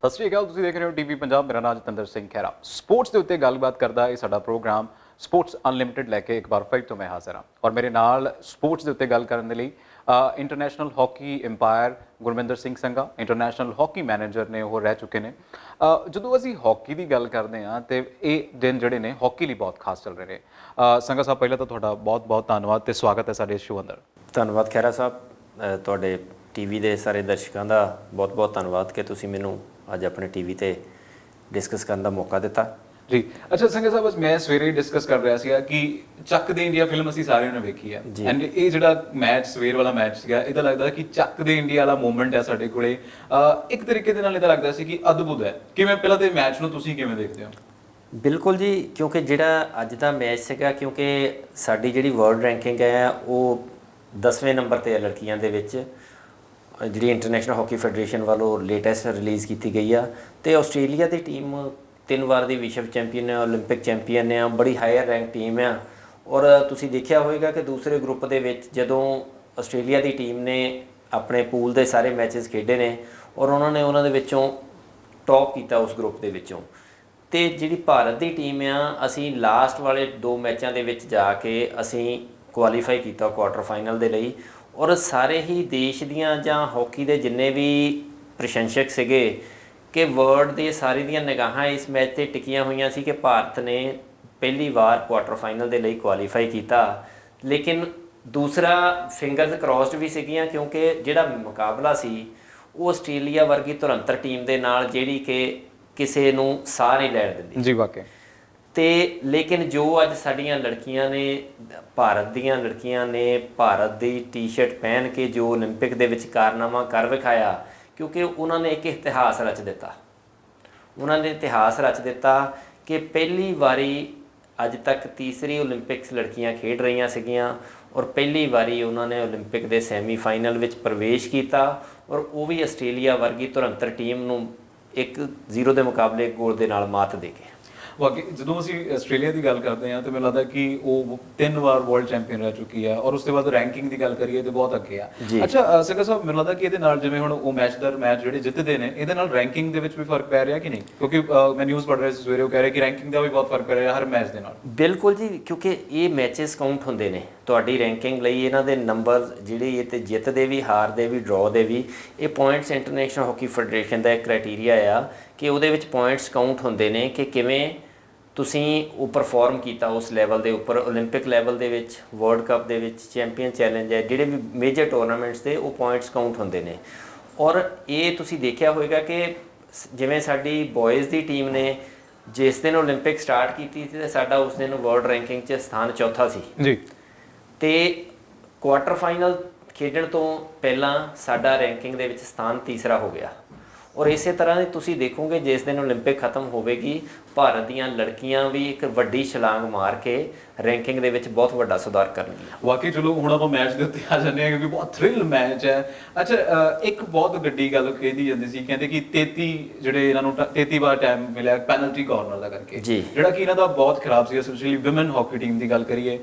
ਸਤਿ ਸ਼੍ਰੀ ਅਕਾਲ। ਤੁਸੀਂ ਦੇਖ ਰਹੇ ਹੋ ਟੀਵੀ ਪੰਜਾਬ। ਮੇਰਾ ਨਾਮ ਜਤਿੰਦਰ ਸਿੰਘ ਖਹਿਰਾ। ਸਪੋਰਟਸ ਦੇ ਉੱਤੇ ਗੱਲਬਾਤ ਕਰਦਾ ਇਹ ਸਾਡਾ ਪ੍ਰੋਗਰਾਮ ਸਪੋਰਟਸ ਅਨਲਿਮਿਟਿਡ ਲੈ ਕੇ ਇੱਕ ਵਾਰ ਫਿਰ ਤੋਂ ਮੈਂ ਹਾਜ਼ਰ ਹਾਂ ਔਰ ਮੇਰੇ ਨਾਲ ਸਪੋਰਟਸ ਦੇ ਉੱਤੇ ਗੱਲ ਕਰਨ ਦੇ ਲਈ international hockey umpire Gurminder Singh Sangha, international hockey manager ਨੇ, ਉਹ ਰਹਿ ਚੁੱਕੇ ਨੇ। ਜਦੋਂ ਅਸੀਂ ਹਾਕੀ ਦੀ ਗੱਲ ਕਰਦੇ ਹਾਂ ਤੇ ਇਹ ਦਿਨ ਜਿਹੜੇ ਨੇ ਹਾਕੀ ਲਈ ਬਹੁਤ ਖਾਸ ਚੱਲ ਰਹੇ ਨੇ। ਸੰਘਾ ਸਾਹਿਬ, ਪਹਿਲਾਂ ਤਾਂ ਤੁਹਾਡਾ ਬਹੁਤ ਬਹੁਤ ਧੰਨਵਾਦ ਤੇ ਸਵਾਗਤ ਹੈ ਸਾਡੇ ਸ਼ੋਅ ਅੰਦਰ। ਧੰਨਵਾਦ ਖਹਿਰਾ ਸਾਹਿਬ, ਤੁਹਾਡੇ ਟੀਵੀ ਦੇ ਸਾਰੇ ਦਰਸ਼ਕਾਂ ਦਾ ਬਹੁਤ ਬਹੁਤ ਧੰਨਵਾਦ ਕਿ ਤੁਸੀਂ ਮੈਨੂੰ ਅੱਜ ਆਪਣੇ ਟੀਵੀ ਤੇ ਡਿਸਕਸ ਕਰਨ ਦਾ ਮੌਕਾ ਦਿੱਤਾ ਜੀ। ਅੱਛਾ ਸੰਘਾ ਸਾਹਿਬ, ਬਸ ਮੈਂ ਸਵੇਰੇ ਡਿਸਕਸ ਕਰ ਰਿਹਾ ਸੀਗਾ ਕਿ ਚੱਕ ਦੇ ਇੰਡੀਆ ਫਿਲਮ ਅਸੀਂ ਸਾਰਿਆਂ ਨੇ ਵੇਖੀ ਹੈ ਐਂਡ ਇਹ ਜਿਹੜਾ ਮੈਚ ਸਵੇਰ ਵਾਲਾ ਮੈਚ ਸੀਗਾ, ਇਹਦਾ ਲੱਗਦਾ ਕਿ ਚੱਕ ਦੇ ਇੰਡੀਆ ਵਾਲਾ ਮੂਵਮੈਂਟ ਹੈ ਸਾਡੇ ਕੋਲੇ। ਇੱਕ ਤਰੀਕੇ ਦੇ ਨਾਲ ਇਹਦਾ ਲੱਗਦਾ ਸੀ ਕਿ ਅਦਭੁਤ ਹੈ। ਕਿਵੇਂ ਪਹਿਲਾਂ ਤੇ ਮੈਚ ਨੂੰ ਤੁਸੀਂ ਕਿਵੇਂ ਦੇਖਦੇ ਹੋ? ਬਿਲਕੁਲ ਜੀ, ਕਿਉਂਕਿ ਜਿਹੜਾ ਅੱਜ ਦਾ ਮੈਚ ਸੀਗਾ, ਕਿਉਂਕਿ ਸਾਡੀ ਜਿਹੜੀ ਵਰਲਡ ਰੈਂਕਿੰਗ ਹੈ ਉਹ 10ਵੇਂ ਨੰਬਰ 'ਤੇ ਹੈ ਲੜਕੀਆਂ ਦੇ ਵਿੱਚ, ਜਿਹੜੀ ਇੰਟਰਨੈਸ਼ਨਲ ਹਾਕੀ ਫੈਡਰੇਸ਼ਨ ਵੱਲੋਂ ਲੇਟੈਸਟ ਰਿਲੀਜ਼ ਕੀਤੀ ਗਈ ਆ। ਅਤੇ ਆਸਟ੍ਰੇਲੀਆ ਦੀ ਟੀਮ 3 ਵਾਰ ਦੀ ਵਿਸ਼ਵ ਚੈਂਪੀਅਨ ਹੈ, ਓਲੰਪਿਕ ਚੈਂਪੀਅਨ ਆ, ਬੜੀ ਹਾਇਰ ਰੈਂਕ ਟੀਮ ਆ। ਔਰ ਤੁਸੀਂ ਦੇਖਿਆ ਹੋਵੇਗਾ ਕਿ ਦੂਸਰੇ ਗਰੁੱਪ ਦੇ ਵਿੱਚ ਜਦੋਂ ਆਸਟ੍ਰੇਲੀਆ ਦੀ ਟੀਮ ਨੇ ਆਪਣੇ ਪੂਲ ਦੇ ਸਾਰੇ ਮੈਚਸ ਖੇਡੇ ਨੇ ਔਰ ਉਹਨਾਂ ਦੇ ਵਿੱਚੋਂ ਟੌਪ ਕੀਤਾ ਉਸ ਗਰੁੱਪ ਦੇ ਵਿੱਚੋਂ। ਅਤੇ ਜਿਹੜੀ ਭਾਰਤ ਦੀ ਟੀਮ ਆ, ਅਸੀਂ ਲਾਸਟ ਵਾਲੇ 2 ਮੈਚਾਂ ਦੇ ਵਿੱਚ ਜਾ ਕੇ ਅਸੀਂ ਕੁਆਲੀਫਾਈ ਕੀਤਾ ਕੁਆਟਰ ਫਾਈਨਲ ਦੇ ਲਈ। ਔਰ ਸਾਰੇ ਹੀ ਦੇਸ਼ ਦੀਆਂ ਜਾਂ ਹਾਕੀ ਦੇ ਜਿੰਨੇ ਵੀ ਪ੍ਰਸ਼ੰਸਕ ਸੀਗੇ ਕਿ ਵਰਲਡ ਦੇ ਸਾਰੇ ਦੀਆਂ ਨਿਗਾਹਾਂ ਇਸ ਮੈਚ 'ਤੇ ਟਿਕੀਆਂ ਹੋਈਆਂ ਸੀ ਕਿ ਭਾਰਤ ਨੇ ਪਹਿਲੀ ਵਾਰ ਕੁਆਟਰ ਫਾਈਨਲ ਦੇ ਲਈ ਕੁਆਲੀਫਾਈ ਕੀਤਾ। ਲੇਕਿਨ ਦੂਸਰਾ ਫਿੰਗਰਸ ਕ੍ਰੋਸਡ ਵੀ ਸੀਗੀਆਂ, ਕਿਉਂਕਿ ਜਿਹੜਾ ਮੁਕਾਬਲਾ ਸੀ ਉਹ ਆਸਟ੍ਰੇਲੀਆ ਵਰਗੀ ਧੁਰੰਤਰ ਟੀਮ ਦੇ ਨਾਲ, ਜਿਹੜੀ ਕਿ ਕਿਸੇ ਨੂੰ ਸਾਹ ਨਹੀਂ ਲੈਣ ਦਿੰਦੀ ਜੀ ਵਾਕਈ। ਅਤੇ ਲੇਕਿਨ ਜੋ ਅੱਜ ਸਾਡੀਆਂ ਲੜਕੀਆਂ ਨੇ, ਭਾਰਤ ਦੀਆਂ ਲੜਕੀਆਂ ਨੇ ਭਾਰਤ ਦੀ ਟੀ-ਸ਼ਰਟ ਪਹਿਨ ਕੇ ਜੋ ਓਲੰਪਿਕ ਦੇ ਵਿੱਚ ਕਾਰਨਾਮਾ ਕਰ ਵਿਖਾਇਆ, ਕਿਉਂਕਿ ਉਹਨਾਂ ਨੇ ਇੱਕ ਇਤਿਹਾਸ ਰਚ ਦਿੱਤਾ। ਉਹਨਾਂ ਨੇ ਇਤਿਹਾਸ ਰਚ ਦਿੱਤਾ ਕਿ ਪਹਿਲੀ ਵਾਰੀ ਅੱਜ ਤੱਕ ਤੀਸਰੀ ਓਲੰਪਿਕਸ ਲੜਕੀਆਂ ਖੇਡ ਰਹੀਆਂ ਸੀਗੀਆਂ ਔਰ ਪਹਿਲੀ ਵਾਰੀ ਉਹਨਾਂ ਨੇ ਓਲੰਪਿਕ ਦੇ ਸੈਮੀਫਾਈਨਲ ਵਿੱਚ ਪ੍ਰਵੇਸ਼ ਕੀਤਾ ਔਰ ਉਹ ਵੀ ਆਸਟ੍ਰੇਲੀਆ ਵਰਗੀ ਧੁਰੰਤਰ ਟੀਮ ਨੂੰ 1-0 ਦੇ ਮੁਕਾਬਲੇ ਗੋਲ ਦੇ ਨਾਲ ਮਾਤ ਦੇ ਕੇ। ਵਾਕਈ ਜਦੋਂ ਅਸੀਂ ਆਸਟ੍ਰੇਲੀਆ ਦੀ ਗੱਲ ਕਰਦੇ ਹਾਂ ਤਾਂ ਮੈਨੂੰ ਲੱਗਦਾ ਕਿ ਉਹ 3 ਵਾਰ ਵਰਲਡ ਚੈਂਪੀਅਨ ਰਹਿ ਚੁੱਕੀ ਹੈ ਔਰ ਉਸ ਤੋਂ ਬਾਅਦ ਰੈਂਕਿੰਗ ਦੀ ਗੱਲ ਕਰੀਏ ਤਾਂ ਬਹੁਤ ਅੱਗੇ ਆ। ਅੱਛਾ ਸੰਘਾ ਸਾਹਿਬ, ਮੈਨੂੰ ਲੱਗਦਾ ਕਿ ਇਹਦੇ ਨਾਲ ਜਿਵੇਂ ਹੁਣ ਉਹ ਮੈਚ ਦਰ ਮੈਚ ਜਿਹੜੇ ਜਿੱਤਦੇ ਨੇ, ਇਹਦੇ ਨਾਲ ਰੈਂਕਿੰਗ ਦੇ ਵਿੱਚ ਵੀ ਫਰਕ ਪੈ ਰਿਹਾ ਕਿ ਨਹੀਂ? ਕਿਉਂਕਿ ਮੈਂ ਨਿਊਜ਼ ਪੜ੍ਹ ਰਿਹਾ ਸੀ ਸਵੇਰੇ, ਉਹ ਕਹਿ ਰਹੇ ਕਿ ਰੈਂਕਿੰਗ ਦਾ ਵੀ ਬਹੁਤ ਫਰਕ ਪੈ ਰਿਹਾ ਹਰ ਮੈਚ ਦੇ ਨਾਲ। ਬਿਲਕੁਲ ਜੀ, ਕਿਉਂਕਿ ਇਹ ਮੈਚਸ ਕਾਊਂਟ ਹੁੰਦੇ ਨੇ ਤੁਹਾਡੀ ਰੈਂਕਿੰਗ ਲਈ। ਇਹਨਾਂ ਦੇ ਨੰਬਰ ਜਿਹੜੇ ਇਹ ਤੇ ਜਿੱਤ ਦੇ ਵੀ, ਹਾਰ ਦੇ ਵੀ, ਡਰਾਅ ਦੇ ਵੀ, ਇਹ ਪੁਆਇੰਟਸ ਇੰਟਰਨੈਸ਼ਨਲ ਹਾਕੀ ਫੈਡਰੇਸ਼ਨ ਦਾ ਇੱਕ ਕ੍ਰਾਈਟੇਰੀਆ ਆ ਕਿ ਉਹਦੇ ਵਿੱਚ ਪੁਆਇੰਟਸ ਕਾਊਂਟ ਹੁੰਦੇ ਨੇ ਕਿ ਕਿਵੇਂ ਤੁਸੀਂ ਉਹ ਪਰਫੋਰਮ ਕੀਤਾ ਉਸ ਲੈਵਲ ਦੇ ਉੱਪਰ। ਓਲੰਪਿਕ ਲੈਵਲ ਦੇ ਵਿੱਚ, ਵਰਲਡ ਕੱਪ ਦੇ ਵਿੱਚ, ਚੈਂਪੀਅਨ ਚੈਲੰਜ ਹੈ, ਜਿਹੜੇ ਵੀ ਮੇਜਰ ਟੂਰਨਾਮੈਂਟਸ ਦੇ ਉਹ ਪੁਆਇੰਟਸ ਕਾਊਂਟ ਹੁੰਦੇ ਨੇ। ਔਰ ਇਹ ਤੁਸੀਂ ਦੇਖਿਆ ਹੋਵੇਗਾ ਕਿ ਜਿਵੇਂ ਸਾਡੀ ਬॉयਜ਼ ਦੀ ਟੀਮ ਨੇ ਜਿਸ ਦਿਨ ਓਲੰਪਿਕ ਸਟਾਰਟ ਕੀਤੀ ਸੀ ਤਾਂ ਸਾਡਾ ਉਸ ਦਿਨ ਵਰਲਡ ਰੈਂਕਿੰਗ 'ਚ ਸਥਾਨ 4ਥਾ ਸੀ ਜੀ। ਅਤੇ ਕੁਆਟਰ ਫਾਈਨਲ ਖੇਡਣ ਤੋਂ ਪਹਿਲਾਂ ਸਾਡਾ ਰੈਂਕਿੰਗ ਦੇ ਵਿੱਚ ਸਥਾਨ 3ਰਾ ਹੋ ਗਿਆ। ਔਰ ਇਸੇ ਤਰ੍ਹਾਂ ਹੀ ਤੁਸੀਂ ਦੇਖੋਗੇ ਜਿਸ ਦਿਨ ਓਲੰਪਿਕ ਖਤਮ ਹੋਵੇਗੀ, ਭਾਰਤ ਦੀਆਂ ਲੜਕੀਆਂ ਵੀ ਇੱਕ ਵੱਡੀ ਛਲਾਂਗ ਮਾਰ ਕੇ ਰੈਂਕਿੰਗ ਦੇ ਵਿੱਚ ਬਹੁਤ ਵੱਡਾ ਸੁਧਾਰ ਕਰਨਗੀਆਂ। ਵਾਕਈ। ਚਲੋ ਹੁਣ ਆਪਾਂ ਮੈਚ ਦੇ ਉੱਤੇ ਆ ਜਾਂਦੇ ਹਾਂ ਕਿਉਂਕਿ ਬਹੁਤ ਥ੍ਰਿਲ ਮੈਚ ਹੈ। ਅੱਛਾ, ਇੱਕ ਬਹੁਤ ਗੱਡੀ ਗੱਲ ਕਹਿੰਦੀ ਜਾਂਦੀ ਸੀ, ਕਹਿੰਦੇ ਕਿ 33 ਜਿਹੜੇ ਇਹਨਾਂ ਨੂੰ 33 ਵਾਰ ਟਾਈਮ ਮਿਲਿਆ ਪੈਨਲਟੀ ਕਾਰਨਰ ਦਾ ਕਰਕੇ, ਜਿਹੜਾ ਕਿ ਇਹਨਾਂ ਦਾ ਬਹੁਤ ਖਰਾਬ ਸੀ, ਸਪੈਸ਼ਲੀ ਵਿਮਨ ਹਾਕੀ ਟੀਮ ਦੀ ਗੱਲ ਕਰੀਏ।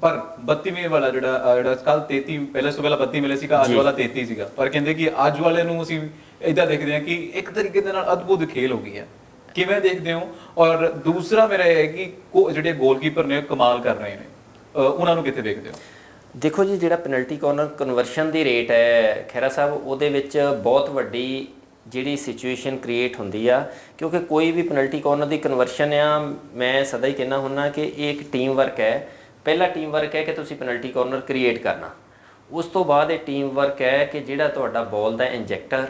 ਪਰ 32ਵੇਂ ਵਾਲਾ ਜਿਹੜਾ ਕੱਲ 33 ਪਹਿਲੇ ਤੋਂ ਪਹਿਲਾਂ 32 ਮਿਲੇ ਸੀਗਾ, ਅੱਜ ਵਾਲਾ 33 ਸੀਗਾ। ਪਰ ਕਹਿੰਦੇ ਕਿ ਅੱਜ ਵਾਲੇ ਨੂੰ ਅਸੀਂ ਇੱਦਾਂ ਦੇਖਦੇ ਹਾਂ ਕਿ ਇੱਕ ਤਰੀਕੇ ਦੇ ਨਾਲ ਅਦਭੁਤ ਖੇਲ ਹੋ ਗਈ ਹੈ। ਕਿਵੇਂ ਦੇਖਦੇ ਹੋ? ਔਰ ਦੂਸਰਾ ਮੇਰਾ ਇਹ ਹੈ ਕਿ ਜਿਹੜੇ ਗੋਲਕੀਪਰ ਨੇ ਕਮਾਲ ਕਰ ਰਹੇ ਨੇ, ਉਹਨਾਂ ਨੂੰ ਕਿੱਥੇ ਦੇਖਦੇ ਹੋ? ਦੇਖੋ ਜੀ, ਜਿਹੜਾ ਪੈਨਲਟੀ ਕਾਰਨਰ ਕਨਵਰਸ਼ਨ ਦੀ ਰੇਟ ਹੈ ਖਹਿਰਾ ਸਾਹਿਬ, ਉਹਦੇ ਵਿੱਚ ਬਹੁਤ ਵੱਡੀ ਜਿਹੜੀ ਸਿਚੁਏਸ਼ਨ ਕ੍ਰੀਏਟ ਹੁੰਦੀ ਆ, ਕਿਉਂਕਿ ਕੋਈ ਵੀ ਪੈਨਲਟੀ ਕਾਰਨਰ ਦੀ ਕਨਵਰਸ਼ਨ ਆ, ਮੈਂ ਸਦਾ ਹੀ ਕਹਿੰਦਾ ਹੁੰਦਾ ਕਿ ਇਹ ਇੱਕ ਟੀਮ ਵਰਕ ਹੈ। ਪਹਿਲਾ ਟੀਮ ਵਰਕ ਹੈ ਕਿ ਤੁਸੀਂ ਪੈਨਲਟੀ ਕਾਰਨਰ ਕ੍ਰੀਏਟ ਕਰਨਾ, ਉਸ ਤੋਂ ਬਾਅਦ ਇਹ ਟੀਮ ਵਰਕ ਹੈ ਕਿ ਜਿਹੜਾ ਤੁਹਾਡਾ ਬਾਲ ਦਾ ਇੰਜੈਕਟਰ,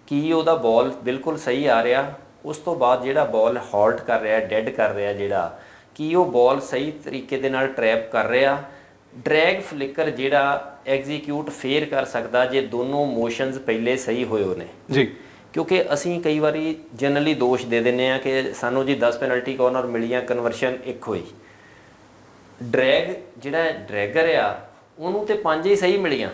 ਕੀ ਉਹਦਾ ਬਾਲ ਬਿਲਕੁਲ ਸਹੀ ਆ ਰਿਹਾ, ਉਸ ਤੋਂ ਬਾਅਦ ਜਿਹੜਾ ਬਾਲ ਹਾਲਟ ਕਰ ਰਿਹਾ, ਡੈਡ ਕਰ ਰਿਹਾ, ਜਿਹੜਾ ਕੀ ਉਹ ਬਾਲ ਸਹੀ ਤਰੀਕੇ ਦੇ ਨਾਲ ਟਰੈਪ ਕਰ ਰਿਹਾ, ਡਰੈਗ ਫਲਿੱਕਰ ਜਿਹੜਾ ਐਗਜ਼ੀਕਿਊਟ ਫੇਰ ਕਰ ਸਕਦਾ ਜੇ ਦੋਨੋਂ ਮੋਸ਼ਨਸ ਪਹਿਲੇ ਸਹੀ ਹੋਏ ਨੇ ਜੀ। ਕਿਉਂਕਿ ਅਸੀਂ ਕਈ ਵਾਰੀ ਜਨਰਲੀ ਦੋਸ਼ ਦੇ ਦਿੰਦੇ ਹਾਂ ਕਿ ਸਾਨੂੰ ਜੀ 10 ਪੈਨਲਟੀ ਕਾਰਨਰ ਮਿਲੀਆਂ, ਕਨਵਰਸ਼ਨ 1 ਹੋਈ। ਡਰੈਗ ਜਿਹੜਾ ਡਰੈਗਰ ਆ ਉਹਨੂੰ ਤੇ 5 ਹੀ ਸਹੀ ਮਿਲੀਆਂ,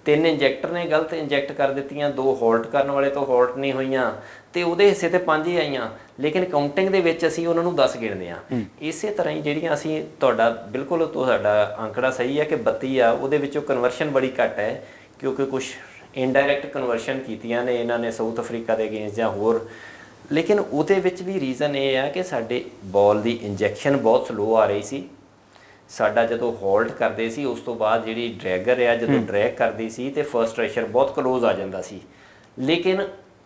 3 ਇੰਜੈਕਟਰ ਨੇ ਗਲਤ ਇੰਜੈਕਟ ਕਰ ਦਿੱਤੀਆਂ, 2 ਹੋਲਟ ਕਰਨ ਵਾਲੇ ਤੋਂ ਹੋਲਟ ਨਹੀਂ ਹੋਈਆਂ ਅਤੇ ਉਹਦੇ ਹਿੱਸੇ ਤੇ 5 ਹੀ ਆਈਆਂ। ਲੇਕਿਨ ਕਾਊਂਟਿੰਗ ਦੇ ਵਿੱਚ ਅਸੀਂ ਉਹਨਾਂ ਨੂੰ 10 ਗਿਣਦੇ ਹਾਂ। ਇਸੇ ਤਰ੍ਹਾਂ ਹੀ ਜਿਹੜੀਆਂ ਅਸੀਂ ਤੁਹਾਡਾ ਬਿਲਕੁਲ ਤੁਹਾਡਾ ਅੰਕੜਾ ਸਹੀ ਹੈ ਕਿ 32 ਆ, ਉਹਦੇ ਵਿੱਚੋਂ ਕਨਵਰਸ਼ਨ ਬੜੀ ਘੱਟ ਹੈ ਕਿਉਂਕਿ ਕੁਛ ਇਨਡਾਇਰੈਕਟ ਕਨਵਰਸ਼ਨ ਕੀਤੀਆਂ ਨੇ ਇਹਨਾਂ ਨੇ ਸਾਊਥ ਅਫਰੀਕਾ ਦੇ ਅਗੇਂਸਟ ਜਾਂ ਹੋਰ, ਲੇਕਿਨ ਉਹਦੇ ਵਿੱਚ ਵੀ ਰੀਜ਼ਨ ਇਹ ਆ ਕਿ ਸਾਡੇ ਬਾਲ ਦੀ ਇੰਜੈਕਸ਼ਨ ਬਹੁਤ ਸਲੋ ਆ ਰਹੀ ਸੀ। ਸਾਡਾ ਜਦੋਂ ਹੋਲਡ ਕਰਦੇ ਸੀ ਉਸ ਤੋਂ ਬਾਅਦ ਜਿਹੜੀ ਡਰੈਗਰ ਆ ਜਦੋਂ ਡਰੈਗ ਕਰਦੀ ਸੀ ਤੇ ਫਰਸਟ ਰੈਸ਼ਰ ਬਹੁਤ ਕਲੋਜ਼ ਆ ਜਾਂਦਾ ਸੀ। ਲੇਕਿਨ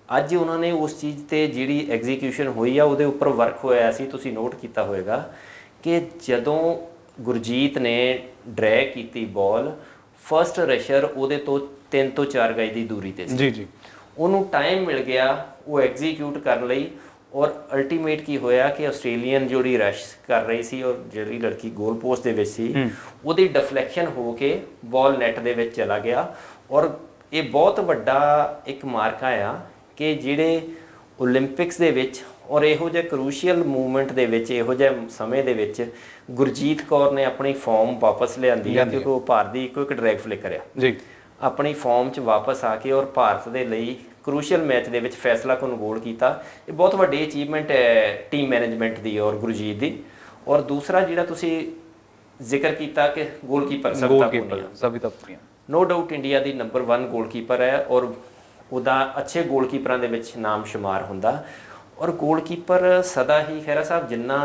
ਅੱਜ ਉਹਨਾਂ ਨੇ ਉਸ ਚੀਜ਼ ਤੇ ਜਿਹੜੀ ਐਗਜ਼ੀਕਿਊਸ਼ਨ ਹੋਈ ਆ ਉਹਦੇ ਉੱਪਰ ਵਰਕ ਹੋਇਆ ਸੀ। ਤੁਸੀਂ ਨੋਟ ਕੀਤਾ ਹੋਵੇਗਾ ਕਿ ਜਦੋਂ ਗੁਰਜੀਤ ਨੇ ਡਰੈਗ ਕੀਤੀ ਬਾਲ, ਫਰਸਟ ਰੈਸ਼ਰ ਉਹਦੇ ਤੋਂ 3 ਤੋਂ 4 ਗਜ ਦੀ ਦੂਰੀ ਤੇ ਸੀ। ਜੀ ਜੀ, ਉਹਨੂੰ ਟਾਈਮ ਮਿਲ ਗਿਆ ਉਹ ਐਗਜ਼ੀਕਿਊਟ ਕਰਨ ਲਈ, ਔਰ ਅਲਟੀਮੇਟ ਕੀ ਹੋਇਆ ਕਿ ਆਸਟ੍ਰੇਲੀਅਨ ਜਿਹੜੀ ਰਸ਼ ਕਰ ਰਹੀ ਸੀ ਔਰ ਜਿਹੜੀ ਲੜਕੀ ਗੋਲ ਪੋਸਟ ਦੇ ਵਿੱਚ ਸੀ ਉਹਦੀ ਡਿਫਲੈਕਸ਼ਨ ਹੋ ਕੇ ਬਾਲ ਨੈਟ ਦੇ ਵਿੱਚ ਚਲਾ ਗਿਆ। ਔਰ ਇਹ ਬਹੁਤ ਵੱਡਾ ਇੱਕ ਮਾਰਕਾ ਆ ਕਿ ਜਿਹੜੇ ਓਲੰਪਿਕਸ ਦੇ ਵਿੱਚ ਔਰ ਇਹੋ ਜਿਹੇ ਕਰੂਸ਼ੀਅਲ ਮੂਵਮੈਂਟ ਦੇ ਵਿੱਚ, ਇਹੋ ਜਿਹੇ ਸਮੇਂ ਦੇ ਵਿੱਚ ਗੁਰਜੀਤ ਕੌਰ ਨੇ ਆਪਣੀ ਫਾਰਮ ਵਾਪਸ ਲਿਆਂਦੀ ਆ, ਕਿਉਂਕਿ ਉਹ ਭਾਰਤ ਦੀ ਇੱਕੋ ਇੱਕ ਡਰੈਗ ਫਲਿੱਕਰ ਆ ਜੀ, ਆਪਣੀ ਫਾਰਮ 'ਚ ਵਾਪਸ ਆ ਕੇ ਔਰ ਭਾਰਤ ਦੇ ਲਈ ਕਰੂਸ਼ੀਅਲ ਮੈਚ ਦੇ ਵਿੱਚ ਫੈਸਲਾਕੁਨ ਗੋਲ ਕੀਤਾ। ਇਹ ਬਹੁਤ ਵੱਡੀ ਅਚੀਵਮੈਂਟ ਹੈ ਟੀਮ ਮੈਨੇਜਮੈਂਟ ਦੀ ਔਰ ਗੁਰਜੀਤ ਦੀ। ਔਰ ਦੂਸਰਾ ਜਿਹੜਾ ਤੁਸੀਂ ਜ਼ਿਕਰ ਕੀਤਾ ਕਿ goalkeeper Savita Punia, no doubt India ਦੀ ਨੰਬਰ 1 ਗੋਲਕੀਪਰ ਹੈ ਔਰ ਉਹਦਾ ਅੱਛੇ ਗੋਲਕੀਪਰਾਂ ਦੇ ਵਿੱਚ ਨਾਮ ਸ਼ੁਮਾਰ ਹੁੰਦਾ। ਔਰ ਗੋਲਕੀਪਰ ਸਦਾ ਹੀ ਖਹਿਰਾ ਸਾਹਿਬ ਜਿੰਨਾ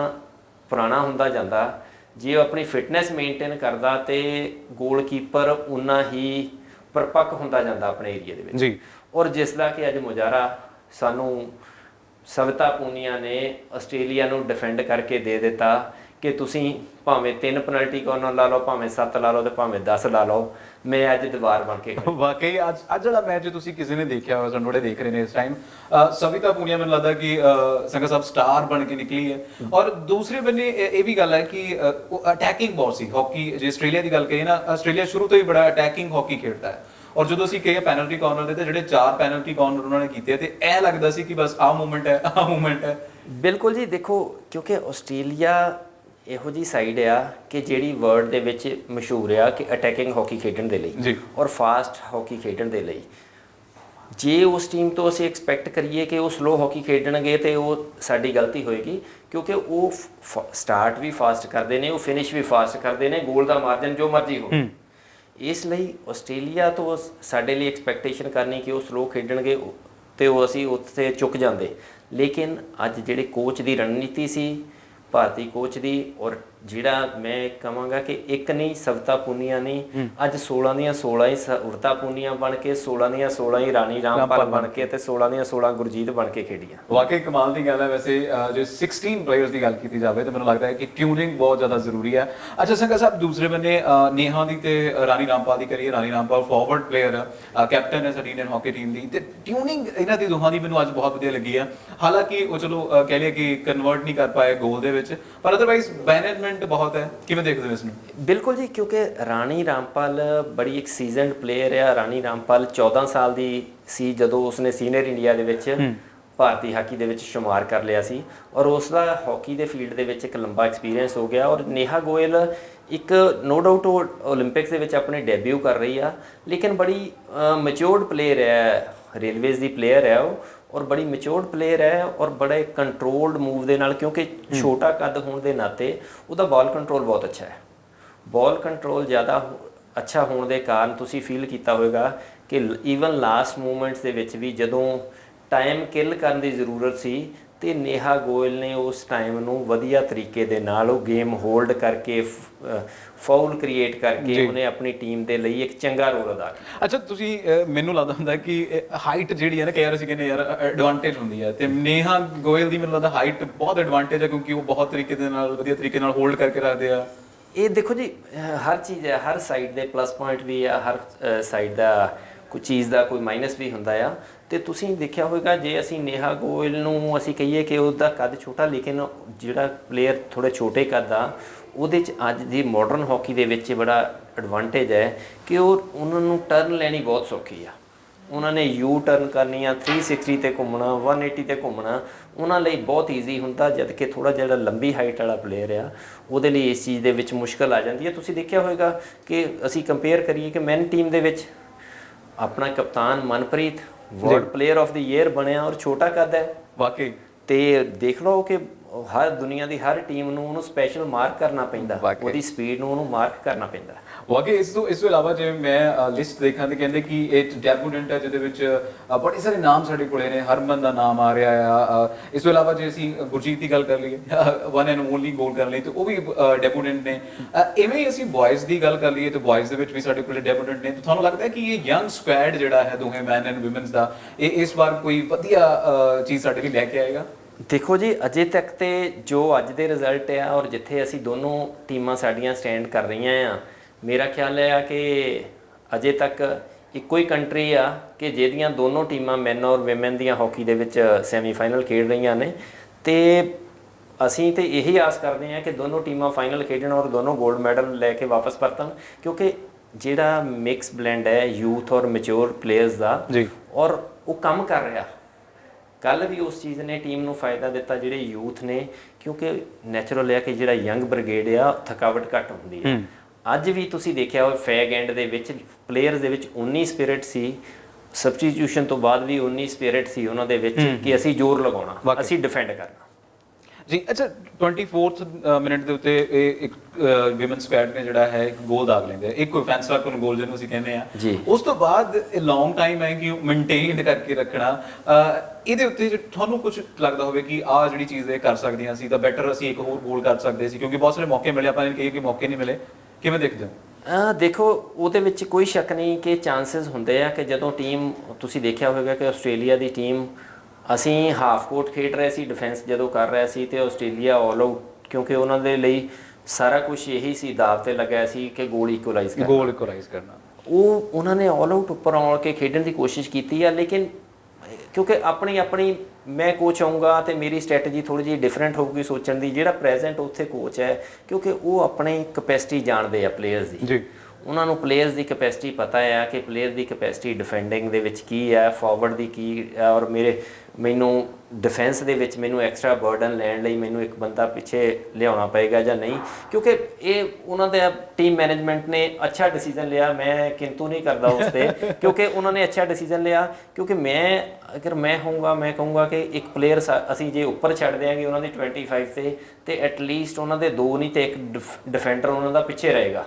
ਪੁਰਾਣਾ ਹੁੰਦਾ ਜਾਂਦਾ, ਜੇ ਉਹ ਆਪਣੀ ਫਿਟਨੈਸ ਮੇਨਟੇਨ ਕਰਦਾ ਤੇ ਗੋਲਕੀਪਰ ਉਨਾ ਹੀ ਪਰਪੱਕ ਹੁੰਦਾ ਜਾਂਦਾ ਆਪਣੇ ਏਰੀਆ ਦੇ ਵਿੱਚ ਜੀ। ਔਰ ਜਿਸ ਦਾ ਕਿ ਅੱਜ ਮੁਜ਼ਾਹਰਾ ਸਾਨੂੰ ਸਵਿਤਾ ਪੂਨੀਆ ਨੇ ਆਸਟ੍ਰੇਲੀਆ ਨੂੰ ਡਿਫੈਂਡ ਕਰਕੇ ਦੇ ਦਿੱਤਾ ਕਿ ਤੁਸੀਂ ਭਾਵੇਂ 3 ਪੈਨਲਟੀ ਕਾਰਨਰ ਲਾ ਲਓ, ਭਾਵੇਂ 7 ਲਾ ਲਓ ਤੇ ਭਾਵੇਂ 10 ਲਾ ਲਓ, ਮੈਂ ਅੱਜ ਦੀਵਾਰ ਬਣ ਕੇ ਵਾਕਈ ਅੱਜ ਜਿਹੜਾ ਮੈਚ ਤੁਸੀਂ ਕਿਸੇ ਨੇ ਦੇਖਿਆ ਹੋਇਆ, ਸਾਨੂੰ ਬੜੇ ਦੇਖ ਰਹੇ ਨੇ ਇਸ ਟਾਈਮ, ਸਵਿਤਾ ਪੂਨੀਆ ਮੈਨੂੰ ਲੱਗਦਾ ਕਿ ਸੰਗਾ ਸਾਹਿਬ ਸਟਾਰ ਬਣ ਕੇ ਨਿਕਲੀ ਹੈ। ਔਰ ਦੂਸਰੇ ਬੰਨੇ ਇਹ ਵੀ ਗੱਲ ਹੈ ਕਿ ਅਟੈਕਿੰਗ ਬਹੁਤ ਸੀ ਹਾਕੀ। ਜੇ ਆਸਟ੍ਰੇਲੀਆ ਦੀ ਗੱਲ ਕਰੀਏ ਨਾ, ਆਸਟ੍ਰੇਲੀਆ ਸ਼ੁਰੂ ਤੋਂ ਹੀ ਬੜਾ ਅਟੈਕਿੰਗ ਹਾਕੀ ਖੇਡਦਾ ਹੈ। ਔਰ ਜਦੋਂ ਅਸੀਂ ਕਹੀਏ ਪੈਨਲਟੀ ਕਾਰਨਰ ਦੇ ਤੇ ਜਿਹੜੇ 4 ਪੈਨਲਟੀ ਕਾਰਨਰ ਉਹਨਾਂ ਨੇ ਕੀਤੇ ਤੇ ਇਹ ਲੱਗਦਾ ਸੀ ਕਿ ਬਸ ਆਹ ਮੂਵਮੈਂਟ ਹੈ, ਆਹ ਮੂਵਮੈਂਟ ਹੈ। ਬਿਲਕੁਲ ਜੀ, ਦੇਖੋ ਕਿਉਂਕਿ ਆਸਟ੍ਰੇਲੀਆ ਇਹੋ ਜੀ ਸਾਈਡ ਆ ਕਿ ਜਿਹੜੀ ਵਰਲਡ ਦੇ ਵਿੱਚ ਮਸ਼ਹੂਰ ਆ ਕਿ ਅਟੈਕਿੰਗ ਹਾਕੀ ਖੇਡਣ ਦੇ ਲਈ ਔਰ ਫਾਸਟ ਹਾਕੀ ਖੇਡਣ ਦੇ ਲਈ। ਜੇ ਉਸ ਟੀਮ ਤੋਂ ਅਸੀਂ ਐਕਸਪੈਕਟ ਕਰੀਏ ਕਿ ਉਹ ਸਲੋ ਹਾਕੀ ਖੇਡਣਗੇ ਤੇ ਉਹ ਸਾਡੀ ਗਲਤੀ ਹੋਏਗੀ, ਕਿਉਂਕਿ ਉਹ ਸਟਾਰਟ ਵੀ ਫਾਸਟ ਕਰਦੇ ਨੇ, ਉਹ ਫਿਨਿਸ਼ ਵੀ ਫਾਸਟ ਕਰਦੇ ਨੇ, ਗੋਲ ਦਾ ਮਾਰਜਨ ਜੋ ਮਰਜ਼ੀ ਹੋਵੇ। ਇਸ ਲਈ ਆਸਟ੍ਰੇਲੀਆ ਤੋਂ ਸਾਡੇ ਲਈ ਐਕਸਪੈਕਟੇਸ਼ਨ ਕਰਨੀ ਕਿ ਉਹ ਸਲੋ ਖੇਡਣਗੇ ਤੇ ਉਹ ਅਸੀਂ ਉੱਥੇ ਚੁੱਕ ਜਾਂਦੇ। ਲੇਕਿਨ ਅੱਜ ਜਿਹੜੇ ਕੋਚ ਦੀ ਰਣਨੀਤੀ ਸੀ ਭਾਰਤੀ ਕੋਚ ਦੀ, ਔਰ ਜਿਹੜਾ ਮੈਂ ਕਹਾਂਗਾ ਕਿ ਇੱਕ ਨਹੀਂ ਸਵਿਤਾ ਪੂਨੀਆ ਨਹੀਂ, ਅੱਜ 16 ਦੀਆਂ 16 ਹੀ ਸਵਿਤਾ ਪੂਨੀਆ ਬਣ ਕੇ, 16 ਦੀਆਂ 16 ਹੀ ਰਾਣੀ ਰਾਮਪਾਲ ਬਣ ਕੇ ਤੇ 16 ਦੀਆਂ 16 ਗੁਰਜੀਤ ਬਣ ਕੇ ਖੇਡੀਆਂ। ਵਾਕਈ ਕਮਾਲ ਦੀ ਗੱਲ ਹੈ। ਵੈਸੇ ਜੇ 16 ਪਲੇਅਰਸ ਦੀ ਗੱਲ ਕੀਤੀ ਜਾਵੇ ਤਾਂ ਮੈਨੂੰ ਲੱਗਦਾ ਹੈ ਕਿ ਟਿਊਨਿੰਗ ਬਹੁਤ ਜ਼ਿਆਦਾ ਜ਼ਰੂਰੀ ਹੈ। ਅੱਛਾ ਸੰਗਾ ਸਾਹਿਬ, ਦੂਸਰੇ ਬੰਨੇ ਨੇਹਾ ਦੀ ਤੇ ਰਾਣੀ ਰਾਮਪਾਲ ਦੀ ਕਰੀਏ। ਰਾਣੀ ਰਾਮਪਾਲ ਫਾਰਵਰਡ ਪਲੇਅਰ ਆ, ਕੈਪਟਨ ਹੈ ਸਾਡੀ ਇੰਡੀਅਨ ਹਾਕੀ ਟੀਮ ਦੀ, ਤੇ ਟਿਊਨਿੰਗ ਇਹਨਾਂ ਦੀ ਦੋਹਾਂ ਦੀ ਮੈਨੂੰ ਅੱਜ ਬਹੁਤ ਵਧੀਆ ਲੱਗੀ ਆ। ਹਾਲਾਂਕਿ ਉਹ ਚਲੋ ਕਹਿ ਲਿਆ ਕਿ ਕਨਵਰਟ ਨਹੀਂ ਕਰ ਪਾਏ ਗੋਲ ਦੇ ਵਿੱਚ, ਪਰ ਅਦਰਵਾਈਜ਼ ਮੈਨੇਜਮੈਂਟ ਬਹੁਤ ਹੈ। ਕਿਵੇਂ ਦੇਖਦੇ ਹੋ ਇਸ ਨੂੰ? ਬਿਲਕੁਲ ਜੀ, ਕਿਉਂਕਿ ਰਾਣੀ ਰਾਮਪਾਲ ਬੜੀ ਇੱਕ ਸੀਜ਼ਨਡ ਪਲੇਅਰ ਆ। ਰਾਣੀ ਰਾਮਪਾਲ 14 ਸਾਲ ਦੀ ਸੀ ਜਦੋਂ ਉਸਨੇ ਸੀਨੀਅਰ ਇੰਡੀਆ ਦੇ ਵਿੱਚ ਭਾਰਤੀ ਹਾਕੀ ਦੇ ਵਿੱਚ ਸ਼ੁਮਾਰ ਕਰ ਲਿਆ ਸੀ, ਔਰ ਉਸ ਦਾ ਹਾਕੀ ਦੇ ਫੀਲਡ ਦੇ ਵਿੱਚ ਇੱਕ ਲੰਬਾ ਐਕਸਪੀਰੀਅੰਸ ਹੋ ਗਿਆ। ਔਰ ਨੇਹਾ ਗੋਇਲ ਇੱਕ ਨੋ ਡਾਊਟ ਉਹ ਓਲੰਪਿਕਸ ਦੇ ਵਿੱਚ ਆਪਣੇ ਡੈਬਿਊ ਕਰ ਰਹੀ ਆ, ਲੇਕਿਨ ਬੜੀ ਮੈਚਿਓਰਡ ਪਲੇਅਰ ਹੈ, ਰੇਲਵੇਜ਼ ਦੀ ਪਲੇਅਰ ਹੈ ਉਹ, ਔਰ ਬੜੀ ਮੈਚਿਓਰਡ ਪਲੇਅਰ ਹੈ ਔਰ ਬੜੇ ਕੰਟਰੋਲਡ ਮੂਵ ਦੇ ਨਾਲ, ਕਿਉਂਕਿ ਛੋਟਾ ਕੱਦ ਹੋਣ ਦੇ ਨਾਤੇ ਉਹਦਾ ਬਾਲ ਕੰਟਰੋਲ ਬਹੁਤ ਅੱਛਾ ਹੈ। ਬਾਲ ਕੰਟਰੋਲ ਜ਼ਿਆਦਾ ਅੱਛਾ ਹੋਣ ਦੇ ਕਾਰਨ ਤੁਸੀਂ ਫੀਲ ਕੀਤਾ ਹੋਵੇਗਾ ਕਿ ਈਵਨ ਲਾਸਟ ਮੂਵਮੈਂਟਸ ਦੇ ਵਿੱਚ ਵੀ ਜਦੋਂ ਟਾਈਮ ਕਿਲ ਕਰਨ ਦੀ ਜ਼ਰੂਰਤ ਸੀ ਤੇ ਨੇਹਾ ਗੋਇਲ ਨੇ ਉਸ ਟਾਈਮ ਨੂੰ ਵਧੀਆ ਤਰੀਕੇ ਦੇ ਨਾਲ ਉਹ ਗੇਮ ਹੋਲਡ ਕਰਕੇ ਫਾਉਲ ਕ੍ਰੀਏਟ ਕਰਕੇ ਉਹਨੇ ਆਪਣੀ ਟੀਮ ਦੇ ਲਈ ਇੱਕ ਚੰਗਾ ਰੋਲ ਅਦਾ ਕੀਤਾ। ਅੱਛਾ, ਤੁਸੀਂ ਮੈਨੂੰ ਲੱਗਦਾ ਹੁੰਦਾ ਕਿ ਹਾਈਟ ਜਿਹੜੀ ਹੈ ਨਾ, ਕਈ ਵਾਰ ਅਸੀਂ ਕਹਿੰਦੇ ਯਾਰ ਐਡਵਾਂਟੇਜ ਹੁੰਦੀ ਹੈ, ਤੇ ਨੇਹਾ ਗੋਇਲ ਦੀ ਮੈਨੂੰ ਲੱਗਦਾ ਹਾਈਟ ਬਹੁਤ ਐਡਵਾਂਟੇਜ ਹੈ, ਕਿਉਂਕਿ ਉਹ ਬਹੁਤ ਤਰੀਕੇ ਦੇ ਨਾਲ ਵਧੀਆ ਤਰੀਕੇ ਨਾਲ ਹੋਲਡ ਕਰਕੇ ਰੱਖਦੇ ਆ। ਇਹ ਦੇਖੋ ਜੀ, ਹਰ ਚੀਜ਼ ਹੈ, ਹਰ ਸਾਈਡ ਦੇ ਪਲੱਸ ਪੁਆਇੰਟ ਵੀ ਆ, ਹਰ ਸਾਈਡ ਦਾ ਕੋਈ ਚੀਜ਼ ਦਾ ਕੋਈ ਮਾਈਨਸ ਵੀ ਹੁੰਦਾ ਆ। ਤੇ ਤੁਸੀਂ ਦੇਖਿਆ ਹੋਵੇਗਾ ਜੇ ਅਸੀਂ ਨੇਹਾ ਗੋਇਲ ਨੂੰ ਅਸੀਂ ਕਹੀਏ ਕਿ ਉਹਦਾ ਕੱਦ ਛੋਟਾ, ਲੇਕਿਨ ਜਿਹੜਾ ਪਲੇਅਰ ਥੋੜ੍ਹੇ ਛੋਟੇ ਕੱਦ ਆ ਉਹਦੇ 'ਚ ਅੱਜ ਦੀ ਮਾਡਰਨ ਹਾਕੀ ਦੇ ਵਿੱਚ ਬੜਾ ਐਡਵਾਂਟੇਜ ਹੈ ਕਿ ਉਹਨਾਂ ਨੂੰ ਟਰਨ ਲੈਣੀ ਬਹੁਤ ਸੌਖੀ ਆ। ਉਹਨਾਂ ਨੇ ਯੂ ਟਰਨ ਕਰਨੀ ਆ, 360 ਤੇ ਘੁੰਮਣਾ, 180 ਤੇ ਘੁੰਮਣਾ ਉਹਨਾਂ ਲਈ ਬਹੁਤ ਈਜ਼ੀ ਹੁੰਦਾ, ਜਦ ਕਿ ਥੋੜ੍ਹਾ ਜਿਹੜਾ ਲੰਬੀ ਹਾਈਟ ਵਾਲਾ ਪਲੇਅਰ ਆ ਉਹਦੇ ਲਈ ਇਸ ਚੀਜ਼ ਦੇ ਵਿੱਚ ਮੁਸ਼ਕਲ ਆ ਜਾਂਦੀ ਹੈ। ਤੁਸੀਂ ਦੇਖਿਆ ਹੋਵੇਗਾ ਕਿ ਅਸੀਂ ਕੰਪੇਅਰ ਕਰੀਏ ਕਿ ਮੈਨ ਟੀਮ ਦੇ ਵਿੱਚ ਆਪਣਾ ਕਪਤਾਨ Manpreet world player of the year ਬਣਿਆ ਔਰ ਛੋਟਾ ਕੱਦ ਹੈ। ਵਾਕਈ। ਤੇ ਦੇਖ ਲਓ ਕਿ ਹਰ ਦੁਨੀਆ ਦੀ ਹਰ ਟੀਮ ਨੂੰ ਉਹਨੂੰ ਸਪੈਸ਼ਲ ਮਾਰਕ ਕਰਨਾ ਪੈਂਦਾ, ਉਹਦੀ ਸਪੀਡ ਨੂੰ ਉਹਨੂੰ ਮਾਰਕ ਕਰਨਾ ਪੈਂਦਾ। ਵਾਕਈ ਇਸ ਤੋਂ ਇਲਾਵਾ ਜਿਵੇਂ ਮੈਂ ਲਿਸਟ ਦੇਖਾਂ ਤੇ ਕਹਿੰਦੇ ਕਿ ਇਹ ਡੈਬੂਟੈਂਟ ਹੈ ਜਿਹਦੇ ਵਿੱਚ ਬੜੇ ਸਾਰੇ ਨਾਮ ਸਾਡੇ ਕੋਲੇ ਨੇ, ਹਰਮਨ ਦਾ ਨਾਮ ਆ ਰਿਹਾ ਆ। ਇਸ ਤੋਂ ਇਲਾਵਾ ਜੇ ਅਸੀਂ ਗੁਰਜੀਤ ਦੀ ਗੱਲ ਕਰ ਲਈਏ, ਵਨ ਐਂਡ ਓਨਲੀ ਗੋਲ ਕਰਨ ਲਈ, ਤੇ ਉਹ ਵੀ ਡੈਬੂਟੈਂਟ ਨੇ। ਇਵੇਂ ਹੀ ਅਸੀਂ ਬॉयਜ਼ ਦੀ ਗੱਲ ਕਰ ਲਈਏ ਤੇ ਬॉयਜ਼ ਦੇ ਵਿੱਚ ਵੀ ਸਾਡੇ ਕੋਲੇ ਡੈਬੂਟੈਂਟ ਨੇ। ਤਾਂ ਤੁਹਾਨੂੰ ਲੱਗਦਾ ਹੈ ਕਿ ਇਹ ਯੰਗ ਸਕੁਐਡ ਜਿਹੜਾ ਹੈ ਦੋਵੇਂ ਮੈਨ ਐਂਡ ਔਮਨਸ ਦਾ, ਇਹ ਇਸ ਵਾਰ ਕੋਈ ਵਧੀਆ ਚੀਜ਼ ਸਾਡੇ ਲਈ ਲੈ ਕੇ ਆਏਗਾ? ਦੇਖੋ ਜੀ, ਅਜੇ ਤੱਕ ਤੇ ਜੋ ਅੱਜ ਦੇ ਰਿਜ਼ਲਟ ਆ ਔਰ ਜਿੱਥੇ ਅਸੀਂ ਦੋਨੋਂ ਟੀਮਾਂ ਸਾਡੀਆਂ ਸਟੈਂਡ ਕਰ ਰਹੀਆਂ ਆ, ਮੇਰਾ ਖਿਆਲ ਹੈ ਕਿ ਅਜੇ ਤੱਕ ਇੱਕੋ ਹੀ ਕੰਟਰੀ ਆ ਕਿ ਜਿਹਦੀਆਂ ਦੋਨੋਂ ਟੀਮਾਂ ਮੈਨ ਔਰ ਵਿਮਨ ਦੀਆਂ ਹਾਕੀ ਦੇ ਵਿੱਚ ਸੈਮੀਫਾਈਨਲ ਖੇਡ ਰਹੀਆਂ ਨੇ। ਤੇ ਅਸੀਂ ਤੇ ਇਹੀ ਆਸ ਕਰਦੇ ਹਾਂ ਕਿ ਦੋਨੋਂ ਟੀਮਾਂ ਫਾਈਨਲ ਖੇਡਣ ਔਰ ਦੋਨੋਂ 골ਡ ਮੈਡਲ ਲੈ ਕੇ ਵਾਪਸ ਪਰਤਣ, ਕਿਉਂਕਿ ਜਿਹੜਾ ਮਿਕਸ ਬਲੈਂਡ ਹੈ ਯੂਥ ਔਰ ਮੈਚੁਰ ਪਲੇਅਰਸ ਦਾ ਜੀ, ਔਰ ਉਹ ਕੰਮ ਕਰ ਰਿਹਾ। ਕੱਲ ਵੀ ਉਸ ਚੀਜ਼ ਨੇ ਟੀਮ ਨੂੰ ਫਾਇਦਾ ਦਿੱਤਾ ਜਿਹੜੇ ਯੂਥ ਨੇ, ਕਿਉਂਕਿ ਨੈਚੁਰਲ ਹੈ ਕਿ ਜਿਹੜਾ ਯੰਗ ਬ੍ਰਿਗੇਡ ਆ ਥਕਾਵਟ ਘੱਟ ਹੁੰਦੀ ਹੈ। ਅੱਜ ਵੀ ਤੁਸੀਂ ਦੇਖਿਆ ਹੋਵੇ ਫੈਗ ਐਂਡ ਦੇ ਵਿੱਚ ਪਲੇਅਰਸ ਦੇ ਵਿੱਚ 19 ਸਪਿਰਿਟ ਸੀ, ਸਬਸਟੀਟਿਊਸ਼ਨ ਤੋਂ ਬਾਅਦ ਵੀ 19 ਸਪਿਰਿਟ ਸੀ ਉਹਨਾਂ ਦੇ ਵਿੱਚ ਕਿ ਅਸੀਂ ਜ਼ੋਰ ਲਗਾਉਣਾ, ਅਸੀਂ ਡਿਫੈਂਡ ਕਰਨਾ। ਜੀ ਅੱਛਾ, 24th ਮਿੰਟ ਦੇ ਉੱਤੇ ਇਹ ਇੱਕ ਵਿਮਨ ਸਕੁਐਡ ਨੇ ਜਿਹੜਾ ਹੈ ਇੱਕ ਗੋਲ ਦਾਗ ਲੈਂਦੇ, ਇੱਕ ਕੋਈ ਫੈਂਸਲਾ ਕੋਲ ਗੋਲ ਜਿਹਨੂੰ ਅਸੀਂ ਕਹਿੰਦੇ ਆ। ਉਸ ਤੋਂ ਬਾਅਦ ਇਹ ਲੌਂਗ ਟਾਈਮ ਹੈ ਕਿ ਮੇਨਟੇਨ ਕਰਕੇ ਰੱਖਣਾ। ਇਹਦੇ ਉੱਤੇ ਜੇ ਤੁਹਾਨੂੰ ਕੁਝ ਲੱਗਦਾ ਹੋਵੇ ਕਿ ਆਹ ਜਿਹੜੀ ਚੀਜ਼ ਇਹ ਕਰ ਸਕਦੀਆਂ ਸੀ ਤਾਂ ਬੈਟਰ ਅਸੀਂ ਇੱਕ ਹੋਰ ਗੋਲ ਕਰ ਸਕਦੇ ਸੀ, ਕਿਉਂਕਿ ਬਹੁਤ ਸਾਰੇ ਮੌਕੇ ਮਿਲੇ, ਆਪਾਂ ਨੇ ਕਹੀ ਕਿ ਮੌਕੇ ਨਹੀਂ ਮਿਲੇ, ਕਿਵੇਂ ਦੇਖਦੇ ਹੋ? ਦੇਖੋ, ਉਹਦੇ ਵਿੱਚ ਕੋਈ ਸ਼ੱਕ ਨਹੀਂ ਕਿ ਚਾਂਸਸ ਹੁੰਦੇ ਆ ਕਿ ਜਦੋਂ ਟੀਮ, ਤੁਸੀਂ ਦੇਖਿਆ ਹੋਵੇਗਾ ਕਿ ਆਸਟ੍ਰੇਲੀਆ ਦੀ ਟੀਮ, ਅਸੀਂ ਹਾਫ ਕੋਰਟ ਖੇਡ ਰਹੇ ਸੀ, ਡਿਫੈਂਸ ਜਦੋਂ ਕਰ ਰਿਹਾ ਸੀ, ਤੇ ਆਸਟ੍ਰੇਲੀਆ ਆਲ ਆਊਟ, ਕਿਉਂਕਿ ਉਹਨਾਂ ਦੇ ਲਈ ਸਾਰਾ ਕੁਝ ਇਹੀ ਸੀ, ਦਾਅ ਤੇ ਲੱਗਿਆ ਸੀ ਕਿ ਗੋਲ ਇਕੁਅਲਾਈਜ਼ ਕਰਨਾ। ਉਹ ਉਹਨਾਂ ਨੇ ਆਲ ਆਊਟ ਉੱਪਰ ਆਉਣ ਕੇ ਖੇਡਣ ਦੀ ਕੋਸ਼ਿਸ਼ ਕੀਤੀ ਆ, ਲੇਕਿਨ ਕਿਉਂਕਿ ਆਪਣੀ ਮੈਂ ਕੋਚ ਆਊਂਗਾ ਤੇ ਮੇਰੀ ਸਟ੍ਰੈਟਜੀ ਥੋੜੀ ਜਿਹੀ ਡਿਫਰੈਂਟ ਹੋਊਗੀ ਸੋਚਣ ਦੀ। ਜਿਹੜਾ ਪ੍ਰੈਜ਼ੈਂਟ ਉੱਥੇ ਕੋਚ ਹੈ, ਕਿਉਂਕਿ ਉਹ ਆਪਣੀ ਕਪੈਸਿਟੀ ਜਾਣਦੇ ਆ ਪਲੇਅਰਸ ਦੀ ਜੀ, ਉਹਨਾਂ ਨੂੰ ਪਲੇਅਰਸ ਦੀ ਕਪੈਸਿਟੀ ਪਤਾ ਹੈ ਕਿ ਪਲੇਅਰ ਦੀ ਕਪੈਸਿਟੀ ਡਿਫੈਂਡਿੰਗ ਦੇ ਵਿੱਚ ਕੀ ਹੈ, ਫਾਰਵਰਡ ਦੀ ਕੀ, ਔਰ ਮੈਨੂੰ ਡਿਫੈਂਸ ਦੇ ਵਿੱਚ ਮੈਨੂੰ ਐਕਸਟਰਾ ਬਰਡਨ ਲੈਣ ਲਈ ਮੈਨੂੰ ਇੱਕ ਬੰਦਾ ਪਿੱਛੇ ਲਿਆਉਣਾ ਪਏਗਾ ਜਾਂ ਨਹੀਂ। ਕਿਉਂਕਿ ਇਹ ਉਹਨਾਂ ਦਾ ਟੀਮ ਮੈਨੇਜਮੈਂਟ ਨੇ ਅੱਛਾ ਡਿਸੀਜਨ ਲਿਆ, ਮੈਂ ਕਿੰਤੂ ਨਹੀਂ ਕਰਦਾ ਉਸ 'ਤੇ, ਕਿਉਂਕਿ ਉਹਨਾਂ ਨੇ ਅੱਛਾ ਡਿਸੀਜਨ ਲਿਆ। ਕਿਉਂਕਿ ਅਗਰ ਮੈਂ ਹੋਊਂਗਾ, ਮੈਂ ਕਹੂੰਗਾ ਕਿ ਇੱਕ ਪਲੇਅਰ ਅਸੀਂ ਜੇ ਉੱਪਰ ਛੱਡ ਦਿਆਂਗੇ ਉਹਨਾਂ ਦੀ 25 ਤੇ ਐਟਲੀਸਟ ਉਹਨਾਂ ਦੇ 2 ਨਹੀਂ ਤੇ ਇੱਕ ਡਿਫੈਂਡਰ ਉਹਨਾਂ ਦਾ ਪਿੱਛੇ ਰਹੇਗਾ।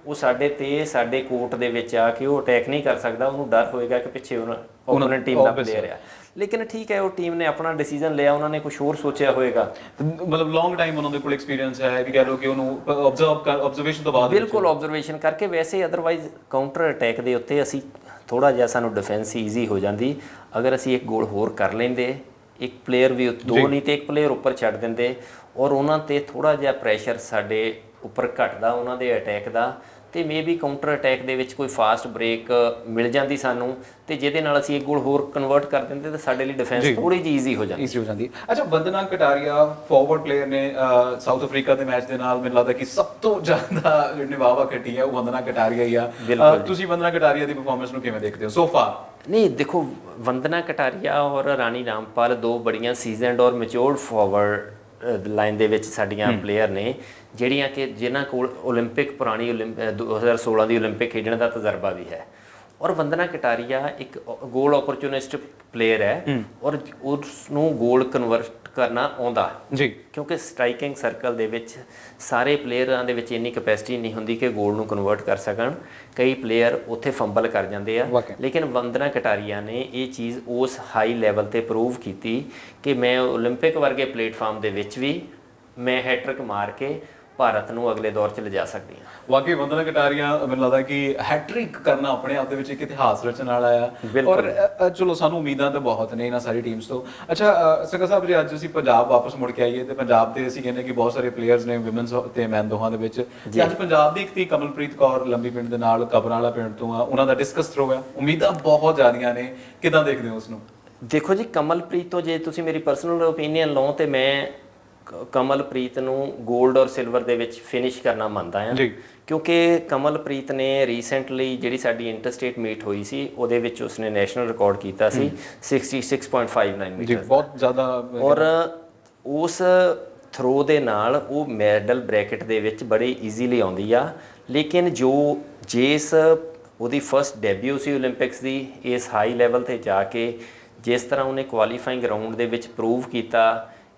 ਉਹ ਸਾਡੇ ਕੋਰਟ ਦੇ ਵਿੱਚ ਆ ਕੇ ਉਹ ਅਟੈਕ ਨਹੀਂ ਕਰ ਸਕਦਾ, ਉਹਨੂੰ ਡਰ ਹੋਏਗਾ ਕਿ ਪਿੱਛੇ ਉਹਨਾਂ ਟੀਮ ਦਾ ਪਲੇਅਰ ਆ। ਲੇਕਿਨ ਠੀਕ ਹੈ, ਉਹ ਟੀਮ ਨੇ ਆਪਣਾ ਡਿਸੀਜਨ ਲਿਆ, ਉਹਨਾਂ ਨੇ ਕੁਝ ਹੋਰ ਸੋਚਿਆ ਹੋਏਗਾ। ਮਤਲਬ ਲੌਂਗ ਟਾਈਮ ਉਹਨਾਂ ਦੇ ਕੋਲ ਐਕਸਪੀਰੀਅੰਸ ਹੈ, ਵੀ ਕਹਿ ਲਓ ਕਿ ਉਹਨੂੰ ਆਬਜ਼ਰਵੇਸ਼ਨ ਤੋਂ ਬਾਅਦ, ਬਿਲਕੁਲ ਆਬਜ਼ਰਵੇਸ਼ਨ ਕਰਕੇ। ਵੈਸੇ ਅਦਰਵਾਈਜ਼ ਕਾਊਂਟਰ ਅਟੈਕ ਦੇ ਉੱਤੇ ਅਸੀਂ ਥੋੜਾ ਜਿਹਾ ਸਾਨੂੰ ਡਿਫੈਂਸ ਈਜ਼ੀ ਹੋ ਜਾਂਦੀ ਅਗਰ ਅਸੀਂ ਇੱਕ ਗੋਲ ਹੋਰ ਕਰ ਲੈਂਦੇ, ਇੱਕ ਪਲੇਅਰ ਵੀ 2 ਨਹੀਂ ਤੇ ਇੱਕ ਪਲੇਅਰ ਉੱਪਰ ਛੱਡ ਦਿੰਦੇ, ਔਰ ਉਹਨਾਂ ਤੇ ਥੋੜਾ ਜਿਹਾ ਪ੍ਰੈਸ਼ਰ ਸਾਡੇ ਉੱਪਰ ਘਟਦਾ ਉਹਨਾਂ ਦੇ ਅਟੈਕ ਦਾ, ਤੇ ਮੇਬੀ ਕਾਊਂਟਰ ਅਟੈਕ ਦੇ ਵਿੱਚ ਕੋਈ ਫਾਸਟ ਬ੍ਰੇਕ ਮਿਲ ਜਾਂਦੀ ਸਾਨੂੰ, ਤੇ ਜਿਹਦੇ ਨਾਲ ਅਸੀਂ ਇੱਕ ਗੋਲ ਹੋਰ ਕਨਵਰਟ ਕਰ ਦਿੰਦੇ ਤਾਂ ਸਾਡੇ ਲਈ ਡਿਫੈਂਸ ਥੋੜੀ ਜਿਹੀ ਈਜ਼ੀ ਹੋ ਜਾਂਦੀ। ਅੱਛਾ, ਵੰਦਨਾ ਕਟਾਰੀਆ ਫਾਰਵਰਡ ਪਲੇਅਰ ਨੇ, ਸਾਊਥ ਅਫਰੀਕਾ ਦੇ ਮੈਚ ਦੇ ਨਾਲ ਮੈਨੂੰ ਲੱਗਦਾ ਕਿ ਸਭ ਤੋਂ ਜ਼ਿਆਦਾ ਜਿਹੜੀ ਵਾਹ ਖੱਟੀ ਹੈ ਉਹ ਵੰਦਨਾ ਕਟਾਰੀਆ ਹੀ ਆ। ਤੁਸੀਂ ਵੰਦਨਾ ਕਟਾਰੀਆ ਦੀ ਪਰਫਾਰਮੈਂਸ ਨੂੰ ਕਿਵੇਂ ਦੇਖਦੇ ਹੋ ਸੋ ਫਾਰ? ਨਹੀਂ, ਦੇਖੋ, ਵੰਦਨਾ ਕਟਾਰੀਆ ਔਰ ਰਾਣੀ ਰਾਮਪਾਲ 2 ਬੜੀਆਂ ਸੀਜ਼ਨਡ ਔਰ ਮੈਚੁਰਡ ਫਾਰਵਰਡ ਲਾਈਨ ਦੇ ਵਿੱਚ ਸਾਡੀਆਂ ਪਲੇਅਰ ਨੇ, ਜਿਹੜੀਆਂ ਕਿ ਜਿਨ੍ਹਾਂ ਕੋਲ ਪੁਰਾਣੀ 2016 ਦੀ ਓਲੰਪਿਕ ਖੇਡਣ ਦਾ ਤਜਰਬਾ ਵੀ ਹੈ। ਔਰ ਵੰਦਨਾ ਕਟਾਰੀਆ ਇੱਕ ਗੋਲ ਓਪਰਚੁਨਿਸਟ ਪਲੇਅਰ ਹੈ ਔਰ ਉਸ ਨੂੰ ਗੋਲ ਕਨਵਰਟ ਕਰਨਾ ਆਉਂਦਾ ਜੀ, ਕਿਉਂਕਿ ਸਟ੍ਰਾਈਕਿੰਗ ਸਰਕਲ ਦੇ ਵਿੱਚ ਸਾਰੇ ਪਲੇਅਰਾਂ ਦੇ ਵਿੱਚ ਇੰਨੀ ਕਪੈਸਿਟੀ ਨਹੀਂ ਹੁੰਦੀ ਕਿ ਗੋਲ ਨੂੰ ਕਨਵਰਟ ਕਰ ਸਕਣ। ਕਈ ਪਲੇਅਰ ਉੱਥੇ ਫੰਬਲ ਕਰ ਜਾਂਦੇ ਆ, ਲੇਕਿਨ ਵੰਦਨਾ ਕਟਾਰੀਆ ਨੇ ਇਹ ਚੀਜ਼ ਉਸ ਹਾਈ ਲੈਵਲ ਤੇ ਪ੍ਰੂਵ ਕੀਤੀ ਕਿ ਮੈਂ ਓਲੰਪਿਕ ਵਰਗੇ ਪਲੇਟਫਾਰਮ ਦੇ ਵਿੱਚ ਵੀ ਮੈਂ ਹੈਟ੍ਰਿਕ ਮਾਰ ਕੇ ਭਾਰਤ ਨੂੰ ਅਗਲੇ ਦੌਰ 'ਚ ਲਿਜਾ ਸਕਦੀ ਹਾਂ। ਵਾਕਈ ਵੰਦਨਾ ਕਟਾਰੀਆ ਮੈਨੂੰ ਲੱਗਦਾ ਕਿ ਹੈਟ੍ਰਿਕ ਕਰਨਾ ਆਪਣੇ ਆਪ ਦੇ ਵਿੱਚ ਇੱਕ ਇਤਿਹਾਸ ਰਚਣ ਵਾਲਾ ਆ, ਔਰ ਚਲੋ ਸਾਨੂੰ ਉਮੀਦਾਂ ਤਾਂ ਬਹੁਤ ਨੇ ਇਹਨਾਂ ਸਾਰੀ ਟੀਮਸ ਤੋਂ। ਅੱਛਾ ਸੰਗਾ ਸਾਹਿਬ, ਜੇ ਅੱਜ ਅਸੀਂ ਪੰਜਾਬ ਵਾਪਸ ਮੁੜ ਕੇ ਆਈਏ ਤੇ ਪੰਜਾਬ ਦੇ ਅਸੀਂ ਕਹਿੰਦੇ ਕਿ ਬਹੁਤ ਸਾਰੇ ਪਲੇਅਰਸ ਨੇ ਵਿਮਨਸ ਤੇ ਮੈਨ ਦੋਹਾਂ ਦੇ ਵਿੱਚ, ਤੇ ਅੱਜ ਪੰਜਾਬ ਦੀ ਇੱਕ ਤੀ ਕਮਲਪ੍ਰੀਤ ਕੌਰ ਲੰਬੀ ਪਿੰਡ ਦੇ ਨਾਲ ਕਬਰਾਂ ਪਿੰਡ ਤੋਂ ਆ, ਉਹਨਾਂ ਦਾ ਡਿਸਕਸ ਥਰੋ ਆ, ਉਮੀਦਾਂ ਬਹੁਤ ਜ਼ਿਆਦੀਆਂ ਨੇ, ਕਿੱਦਾਂ ਦੇਖਦੇ ਹੋ ਉਸ ਨੂੰ? ਦੇਖੋ ਜੀ, ਕਮਲਪ੍ਰੀਤ ਤੋਂ ਜੇ ਤੁਸੀਂ ਮੇਰੀ ਪਰਸਨਲ ਓਪੀਨੀਅਨ ਲਓ ਤੇ ਮੈਂ ਕਮਲਪ੍ਰੀਤ ਨੂੰ 골ਡ ਔਰ ਸਿਲਵਰ ਦੇ ਵਿੱਚ ਫਿਨਿਸ਼ ਕਰਨਾ ਮੰਨਦਾ ਹਾਂ, ਕਿਉਂਕਿ ਕਮਲਪ੍ਰੀਤ ਨੇ ਰੀਸੈਂਟਲੀ ਜਿਹੜੀ ਸਾਡੀ ਇੰਟਰਸਟੇਟ ਮੀਟ ਹੋਈ ਸੀ ਉਹਦੇ ਵਿੱਚ ਉਸਨੇ ਨੈਸ਼ਨਲ ਰਿਕਾਰਡ ਕੀਤਾ ਸੀ 66.59 ਮੀਟਰ, ਬਹੁਤ ਜ਼ਿਆਦਾ। ਔਰ ਉਸ ਥਰੋ ਦੇ ਨਾਲ ਉਹ ਮੈਡਲ ਬ੍ਰੈਕਟ ਦੇ ਵਿੱਚ ਬੜੀ ਈਜ਼ੀਲੀ ਆਉਂਦੀ ਆ। ਲੇਕਿਨ ਜਿਸ ਉਹਦੀ ਫਸਟ ਡੈਬਿਊ ਸੀ ਓਲੰਪਿਕਸ ਦੀ, ਇਸ ਹਾਈ ਲੈਵਲ 'ਤੇ ਜਾ ਕੇ ਜਿਸ ਤਰ੍ਹਾਂ ਉਹਨੇ ਕੁਆਲੀਫਾਈਂਗ ਰਾਊਂਡ ਦੇ ਵਿੱਚ ਪ੍ਰੂਵ ਕੀਤਾ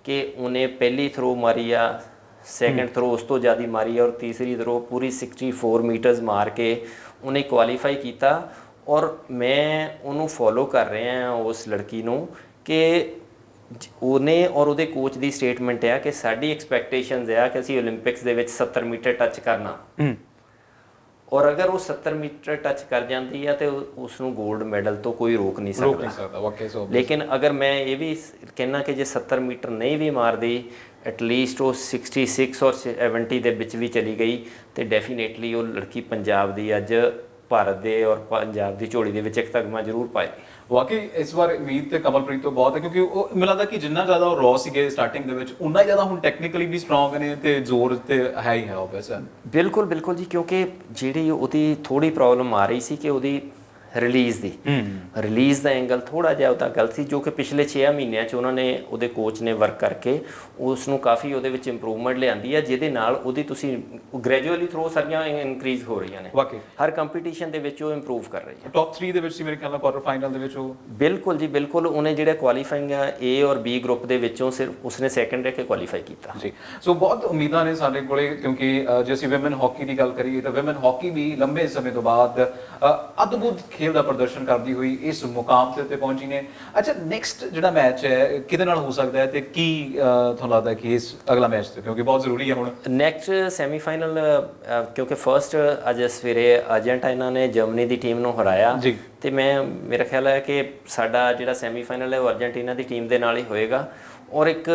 ਕਿ ਉਹਨੇ ਪਹਿਲੀ ਥਰੋ ਮਾਰੀ ਆ, ਸੈਕੰਡ ਥਰੋ ਉਸ ਤੋਂ ਜ਼ਿਆਦਾ ਮਾਰੀ ਔਰ ਤੀਸਰੀ ਥਰੋ ਪੂਰੀ 64 ਮੀਟਰਸ ਮਾਰ ਕੇ ਉਹਨੇ ਕੁਆਲੀਫਾਈ ਕੀਤਾ। ਔਰ ਮੈਂ ਉਹਨੂੰ ਫੋਲੋ ਕਰ ਰਿਹਾ ਹਾਂ ਉਸ ਲੜਕੀ ਨੂੰ ਕਿ ਉਹਨੇ ਔਰ ਉਹਦੇ ਕੋਚ ਦੀ ਸਟੇਟਮੈਂਟ ਆ ਕਿ ਸਾਡੀ ਐਕਸਪੈਕਟੇਸ਼ਨਸ ਆ ਕਿ ਅਸੀਂ ਓਲੰਪਿਕਸ ਦੇ ਵਿੱਚ 70 ਮੀਟਰ ਟੱਚ ਕਰਨਾ, ਔਰ ਅਗਰ ਉਹ 70 ਮੀਟਰ ਟੱਚ ਕਰ ਜਾਂਦੀ ਹੈ ਤੇ ਉਸ ਨੂੰ 골ਡ ਮੈਡਲ ਤੋਂ ਕੋਈ ਰੋਕ ਨਹੀਂ ਸਕਦਾ। ਲੇਕਿਨ ਅਗਰ ਮੈਂ ਇਹ ਵੀ ਕਹਿਣਾ ਕਿ ਜੇ 70 ਮੀਟਰ ਨਹੀਂ ਵੀ ਮਾਰਦੀ, ਐਟਲੀਸਟ ਉਹ 66 ਔਰ 70 ਦੇ ਵਿੱਚ ਵੀ ਚਲੀ ਗਈ ਤੇ ਡੈਫੀਨੇਟਲੀ ਉਹ ਲੜਕੀ ਪੰਜਾਬ ਦੀ ਅੱਜ ਭਾਰਤ ਦੇ ਔਰ ਪੰਜਾਬ ਦੀ ਝੋਲੀ ਦੇ ਵਿੱਚ ਇੱਕ ਤਗਮਾ ਜ਼ਰੂਰ ਪਾਏਗੀ। ਵਾਕਈ ਇਸ ਵਾਰ ਉਮੀਦ ਤੇ ਕਮਲਪ੍ਰੀਤ ਤੋਂ ਬਹੁਤ ਹੈ, ਕਿਉਂਕਿ ਉਹ ਮੈਨੂੰ ਲੱਗਦਾ ਕਿ ਜਿੰਨਾ ਜ਼ਿਆਦਾ ਉਹ ਰॉ ਸੀਗੇ ਸਟਾਰਟਿੰਗ ਦੇ ਵਿੱਚ, ਉਨਾ ਹੀ ਜ਼ਿਆਦਾ ਹੁਣ ਟੈਕਨੀਕਲੀ ਵੀ ਸਟਰੋਂਗ ਨੇ ਤੇ ਜ਼ੋਰ ਤੇ ਹੈ ਹੀ ਹੈ ਆਬਵੀਅਸ। ਬਿਲਕੁਲ ਬਿਲਕੁਲ ਜੀ, ਕਿਉਂਕਿ ਜਿਹੜੀ ਉਹਦੀ ਥੋੜੀ ਪ੍ਰੋਬਲਮ ਆ ਰਹੀ ਸੀ ਕਿ ਉਹਦੀ ਰਿਲੀਜ਼ ਦਾ ਐਂਗਲ ਥੋੜਾ ਜਿਹਾ ਉਹਦਾ ਗਲਤ ਸੀ, ਜੋ ਕਿ ਪਿਛਲੇ 6 ਮਹੀਨਿਆਂ 'ਚ ਉਹਨਾਂ ਨੇ ਉਹਦੇ ਕੋਚ ਨੇ ਵਰਕ ਕਰਕੇ ਉਸ ਨੂੰ ਕਾਫੀ ਉਹਦੇ ਵਿੱਚ ਇੰਪਰੂਵਮੈਂਟ ਲਿਆਂਦੀ ਹੈ, ਜਿਹਦੇ ਨਾਲ ਉਹਦੀ ਤੁਸੀਂ ਗ੍ਰੈਜੂਅਲੀ ਥਰੋ ਸਾਰੀਆਂ ਇਨਕਰੀਜ਼ ਹੋ ਰਹੀਆਂ ਨੇ। ਵਾਕਈ ਹਰ ਕੰਪੀਟੀਸ਼ਨ ਦੇ ਵਿੱਚ ਉਹ ਇੰਪਰੂਵ ਕਰ ਰਹੀ ਹੈ। ਟੌਪ 3 ਦੇ ਵਿੱਚ ਸੀ ਮੇਰੇ ਖਿਆਲ ਨਾਲ, ਕੁਆਟਰ ਫਾਈਨਲ ਦੇ ਵਿੱਚ ਉਹ। ਬਿਲਕੁਲ ਜੀ ਬਿਲਕੁਲ, ਉਹਨੇ ਜਿਹੜਾ ਕੁਆਲੀਫਾਈਂਗ ਆ A ਔਰ B ਗਰੁੱਪ ਦੇ ਵਿੱਚੋਂ ਸਿਰਫ ਉਸਨੇ ਸੈਕੰਡ ਰਹਿ ਕੇ ਕੁਆਲੀਫਾਈ ਕੀਤਾ ਜੀ। ਸੋ ਬਹੁਤ ਉਮੀਦਾਂ ਨੇ ਸਾਡੇ ਕੋਲੇ, ਕਿਉਂਕਿ ਜੇ ਅਸੀਂ ਵਿਮਨ ਹਾਕੀ ਦੀ ਗੱਲ ਕਰੀਏ ਤਾਂ ਵਿਮਨ ਹਾਕੀ ਵੀ ਲੰਬੇ ਸਮੇਂ ਤੋਂ ਬਾਅਦ ਅਦਭੁਤ ਖੇਲ ਦਾ ਪ੍ਰਦਰਸ਼ਨ ਕਰਦੀ ਹੋਈ ਇਸ ਮੁਕਾਮ ਤੇ ਪਹੁੰਚੀ ਨੇ। ਅੱਛਾ, ਨੈਕਸਟ ਜਿਹੜਾ ਮੈਚ ਹੈ ਕਿਹਦੇ ਨਾਲ ਹੋ ਸਕਦਾ ਹੈ ਤੇ ਕੀ ਤੁਹਾਨੂੰ ਲੱਗਦਾ ਕਿ ਇਸ ਅਗਲਾ ਮੈਚ ਤੇ, ਕਿਉਂਕਿ ਬਹੁਤ ਜ਼ਰੂਰੀ ਹੈ ਹੁਣ ਨੈਕਸਟ ਸੈਮੀਫਾਈਨਲ, ਕਿਉਂਕਿ ਫਰਸਟ ਅੱਜ ਸਵੇਰੇ ਅਰਜਨਟਾਈਨਾ ਨੇ ਜਰਮਨੀ ਦੀ ਟੀਮ ਨੂੰ ਹਰਾਇਆ ਤੇ ਮੇਰਾ ਖਿਆਲ ਹੈ ਕਿ ਸਾਡਾ ਜਿਹੜਾ ਸੈਮੀਫਾਈਨਲ ਹੈ ਉਹ ਅਰਜਨਟੀਨਾ ਦੀ ਟੀਮ ਦੇ ਨਾਲ ਹੀ ਹੋਏਗਾ ਔਰ ਇੱਕ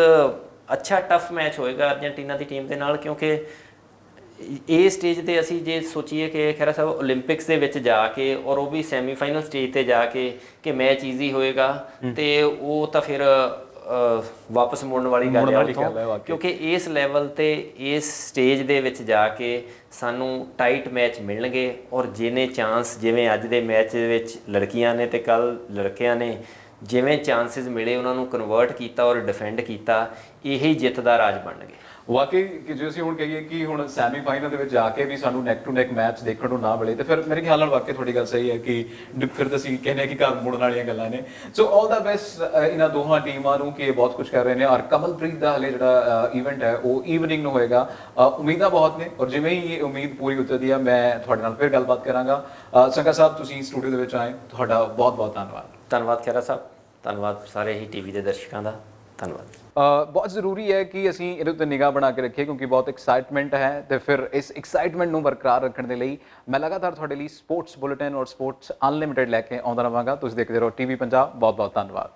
ਅੱਛਾ ਟਫ ਮੈਚ ਹੋਏਗਾ ਅਰਜਨਟੀਨਾ ਦੀ ਟੀਮ ਦੇ ਨਾਲ, ਕਿਉਂਕਿ ਇਹ ਸਟੇਜ ਤੇ ਅਸੀਂ ਜੇ ਸੋਚੀਏ ਕਿ ਖੈਰਾ ਸਾਹਿਬ ਓਲੰਪਿਕਸ ਦੇ ਵਿੱਚ ਜਾ ਕੇ ਔਰ ਉਹ ਵੀ ਸੈਮੀਫਾਈਨਲ ਸਟੇਜ ਤੇ ਜਾ ਕੇ ਕਿ ਮੈਚ ਈਜ਼ੀ ਹੋਏਗਾ ਤੇ ਉਹ ਤਾਂ ਫਿਰ ਵਾਪਸ ਮੁੜਨ ਵਾਲੀ ਗੱਲ ਹੈ ਉੱਥੋਂ, ਕਿਉਂਕਿ ਇਸ ਲੈਵਲ ਤੇ ਇਸ ਸਟੇਜ ਦੇ ਵਿੱਚ ਜਾ ਕੇ ਸਾਨੂੰ ਟਾਈਟ ਮੈਚ ਮਿਲਣਗੇ ਔਰ ਜਿਹਨੇ ਚਾਂਸ ਜਿਵੇਂ ਅੱਜ ਦੇ ਮੈਚ ਦੇ ਵਿੱਚ ਲੜਕੀਆਂ ਨੇ ਤੇ ਕੱਲ ਲੜਕਿਆਂ ਨੇ ਜਿਵੇਂ ਚਾਂਸਿਸ ਮਿਲੇ ਉਹਨਾਂ ਨੂੰ ਕਨਵਰਟ ਕੀਤਾ ਔਰ ਡਿਫੈਂਡ ਕੀਤਾ, ਇਹੀ ਜਿੱਤ ਦਾ ਰਾਜ ਬਣਨਗੇ। ਵਾਕਈ ਕਿ ਜੇ ਅਸੀਂ ਹੁਣ ਕਹੀਏ ਕਿ ਹੁਣ ਸੈਮੀਫਾਈਨਲ ਦੇ ਵਿੱਚ ਜਾ ਕੇ ਵੀ ਸਾਨੂੰ ਨੈਕ ਟੂ ਨੈਕ ਮੈਚ ਦੇਖਣ ਨੂੰ ਨਾ ਮਿਲੇ ਤੇ ਫਿਰ ਮੇਰੇ ਖਿਆਲ ਨਾਲ ਵਾਕਈ ਤੁਹਾਡੀ ਗੱਲ ਸਹੀ ਹੈ ਕਿ ਫਿਰ ਤਾਂ ਅਸੀਂ ਕਹਿੰਦੇ ਕਿ ਘਰ ਮੁੜਨ ਵਾਲੀਆਂ ਗੱਲਾਂ ਨੇ। ਸੋ ਆਲ ਦਾ ਬੈਸਟ ਇਹਨਾਂ ਦੋਹਾਂ ਟੀਮਾਂ ਨੂੰ ਕਿ ਬਹੁਤ ਕੁਝ ਕਰ ਰਹੇ ਨੇ। ਔਰ ਕਮਲਪ੍ਰੀਤ ਦਾ ਹਲੇ ਜਿਹੜਾ ਇਵੈਂਟ ਹੈ ਉਹ ਈਵਨਿੰਗ ਨੂੰ ਹੋਏਗਾ। ਉਮੀਦਾਂ ਬਹੁਤ ਨੇ ਔਰ ਜਿਵੇਂ ਹੀ ਇਹ ਉਮੀਦ ਪੂਰੀ ਉਤਰਦੀ ਹੈ ਮੈਂ ਤੁਹਾਡੇ ਨਾਲ ਫਿਰ ਗੱਲਬਾਤ ਕਰਾਂਗਾ। ਸੰਘਾ ਸਾਹਿਬ, ਤੁਸੀਂ ਸਟੂਡੀਓ ਦੇ ਵਿੱਚ ਆਏ, ਤੁਹਾਡਾ ਬਹੁਤ ਬਹੁਤ ਧੰਨਵਾਦ। ਧੰਨਵਾਦ ਖਹਿਰਾ ਸਾਹਿਬ, ਧੰਨਵਾਦ ਸਾਰੇ ਹੀ ਟੀਵੀ ਦੇ ਦਰਸ਼ਕਾਂ ਦਾ, ਧੰਨਵਾਦ। ਬਹੁਤ ਜ਼ਰੂਰੀ ਹੈ ਕਿ ਅਸੀਂ ਇਹਦੇ ਉੱਤੇ ਨਿਗਾਹ ਬਣਾ ਕੇ ਰੱਖੀਏ, ਕਿਉਂਕਿ ਬਹੁਤ ਐਕਸਾਈਟਮੈਂਟ ਹੈ ਤੇ ਫਿਰ ਇਸ ਐਕਸਾਈਟਮੈਂਟ ਨੂੰ ਬਰਕਰਾਰ ਰੱਖਣ ਦੇ ਲਈ ਮੈਂ ਲਗਾਤਾਰ ਤੁਹਾਡੇ ਲਈ ਸਪੋਰਟਸ ਬੁਲੇਟਿਨ ਔਰ ਸਪੋਰਟਸ ਅਨਲਿਮਿਟਿਡ ਲੈ ਕੇ ਆਉਂਦਾ ਰਹਾਂਗਾ। ਤੁਸੀਂ ਦੇਖਦੇ ਰਹੋ ਟੀਵੀ ਪੰਜਾਬ। ਬਹੁਤ ਬਹੁਤ ਧੰਨਵਾਦ।